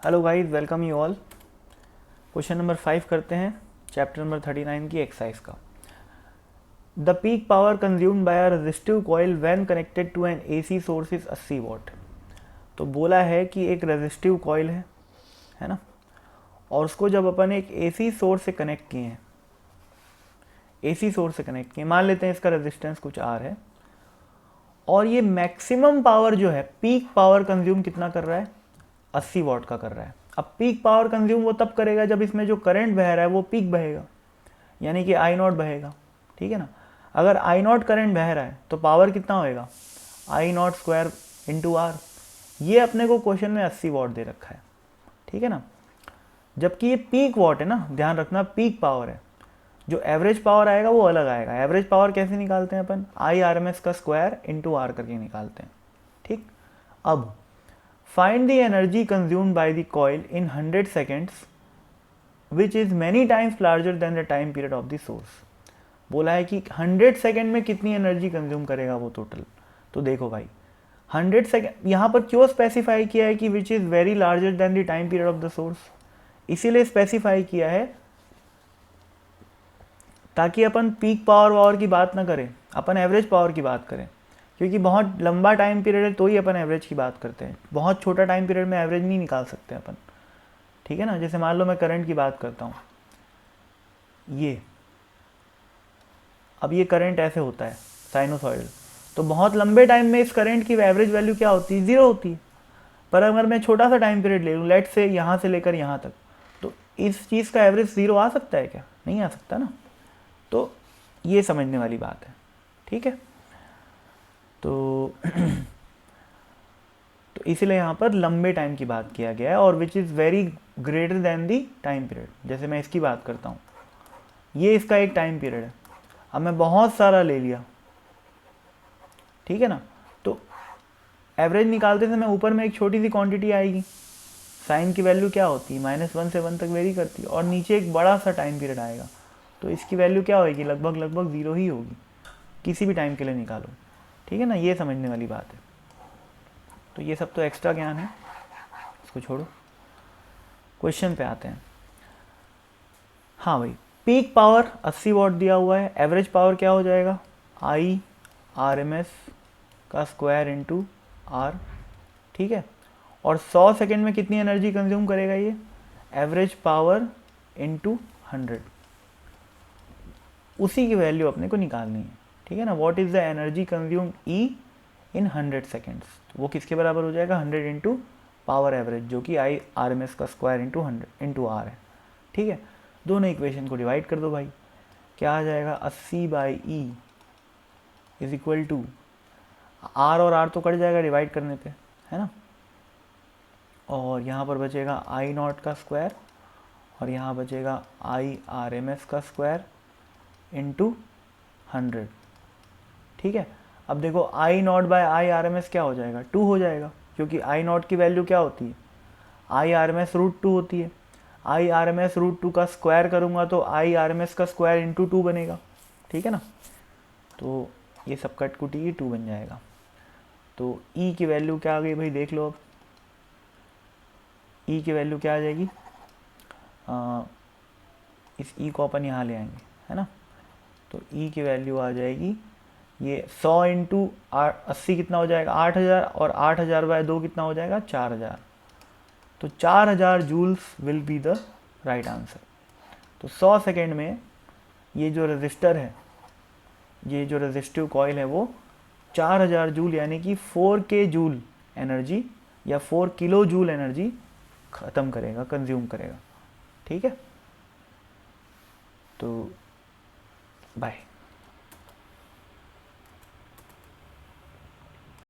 Hello guys, welcome you all. Question number 5 करते हैं, chapter number 39 की एक्सरसाइज का। The peak power consumed by a resistive coil when connected to an AC source is 80 watt. तो बोला है कि एक रेजिस्टिव कॉइल है ना, और उसको जब अपन एक एसी सोर्स से कनेक्ट किए हैं, एसी सोर्स से कनेक्ट किए, मान लेते हैं इसका रेजिस्टेंस कुछ आर है, और ये मैक्सिमम पावर जो है, पीक पावर कंज्यूम कितना कर रहा है, 80 वॉट का कर रहा है। अब पीक पावर कंज्यूम वो तब करेगा जब इसमें जो करंट बह रहा है वो पीक बहेगा, यानी कि आई नॉट बहेगा। ठीक है ना। अगर आई नॉट करंट बह रहा है तो पावर कितना होएगा, आई नॉट स्क्वायर इंटू आर। ये अपने को क्वेश्चन में 80 वॉट दे रखा है। ठीक है ना। जबकि ये पीक वॉट है ना, ध्यान रखना पीक पावर है। जो एवरेज पावर आएगा वो अलग आएगा। एवरेज पावर कैसे निकालते हैं अपन, आई आर एम एस का स्क्वायर इंटू आर करके निकालते हैं। ठीक। अब find the energy consumed by the coil in 100 seconds which is many times larger than the time period of the source। बोला है कि 100 सेकेंड में कितनी एनर्जी कंज्यूम करेगा वो टोटल। तो देखो भाई, 100 सेकेंड यहाँ पर क्यों स्पेसिफाई किया है कि which is very larger than the time period of the source. इसीलिए स्पेसिफाई किया है ताकि अपन पीक पावर की बात ना करें, अपन एवरेज पावर की बात करें। क्योंकि बहुत लंबा टाइम पीरियड है तो ही अपन एवरेज की बात करते हैं। बहुत छोटा टाइम पीरियड में एवरेज नहीं निकाल सकते अपन। ठीक है ना। जैसे मान लो मैं करंट की बात करता हूँ, ये अब ये करंट ऐसे होता है साइनोसॉइडल, तो बहुत लंबे टाइम में इस करंट की एवरेज वैल्यू क्या होती है, ज़ीरो होती है। पर अगर मैं छोटा सा टाइम पीरियड ले लूँ, लेट से यहाँ से लेकर यहाँ तक, तो इस चीज़ का एवरेज ज़ीरो आ सकता है क्या, नहीं आ सकता ना। तो ये समझने वाली बात है। ठीक है। तो तो इसीलिए यहाँ पर लंबे टाइम की बात किया गया है, और which is very greater than the time period. जैसे मैं इसकी बात करता हूँ, ये इसका एक टाइम पीरियड है। अब मैं बहुत सारा ले लिया, ठीक है ना, तो एवरेज निकालते समय ऊपर में एक छोटी सी क्वांटिटी आएगी। साइन की वैल्यू क्या होती है, -1 से 1 तक वेरी करती है, और नीचे एक बड़ा सा टाइम पीरियड आएगा, तो इसकी वैल्यू क्या होगी, लगभग ज़ीरो ही होगी, किसी भी टाइम के लिए निकालो। ठीक है ना। ये समझने वाली बात है। तो ये सब तो एक्स्ट्रा ज्ञान है, इसको छोड़ो, क्वेश्चन पे आते हैं। हाँ भाई, पीक पावर 80 वॉट दिया हुआ है, एवरेज पावर क्या हो जाएगा, आई आर एम एस का स्क्वायर इंटू आर। ठीक है। और 100 सेकेंड में कितनी एनर्जी कंज्यूम करेगा ये, एवरेज पावर इंटू 100, उसी की वैल्यू अपने को निकालनी है। ठीक है ना। What is the energy consume E in 100 seconds, वो किसके बराबर हो जाएगा, 100 इंटू पावर एवरेज, जो कि आई आर एम एस का स्क्वायर इंटू 100 इंटू आर है। ठीक है। दोनों इक्वेशन को डिवाइड कर दो भाई, क्या आ जाएगा, 80 by E is equal to, R और आर तो कट जाएगा डिवाइड करने पे, है ना, और यहाँ पर बचेगा आई नॉट का स्क्वायर, और यहाँ बचेगा आई आर एम एस का स्क्वायर इंटू 100। ठीक है। अब देखो, I naught by I R M S क्या हो जाएगा, 2 हो जाएगा, क्योंकि आई नॉट की वैल्यू क्या होती है, आई आर एम एस √2 होती है। आई आर एम एस √2 का स्क्वायर करूँगा तो आई आर एम एस का स्क्वायर इंटू 2 बनेगा। ठीक है ना। तो ये सब कट कुटी 2 बन जाएगा। तो ई की वैल्यू क्या आ गई भाई, देख लो। अब ई की वैल्यू क्या आ जाएगी, इस ई को अपन यहाँ ले आएंगे, है ना। तो ई की वैल्यू आ जाएगी, ये 100 इंटू 80 कितना हो जाएगा, 8000, और 8000 बाय 2 कितना हो जाएगा, 4000। तो 4000 joules will be the right answer. तो 100 सेकेंड में ये जो रजिस्टर है, ये जो रेजिस्टिव कॉइल है, वो 4000 जूल यानी कि 4K जूल एनर्जी या 4 किलो जूल एनर्जी ख़त्म करेगा, कंज्यूम करेगा। ठीक है। तो बाय।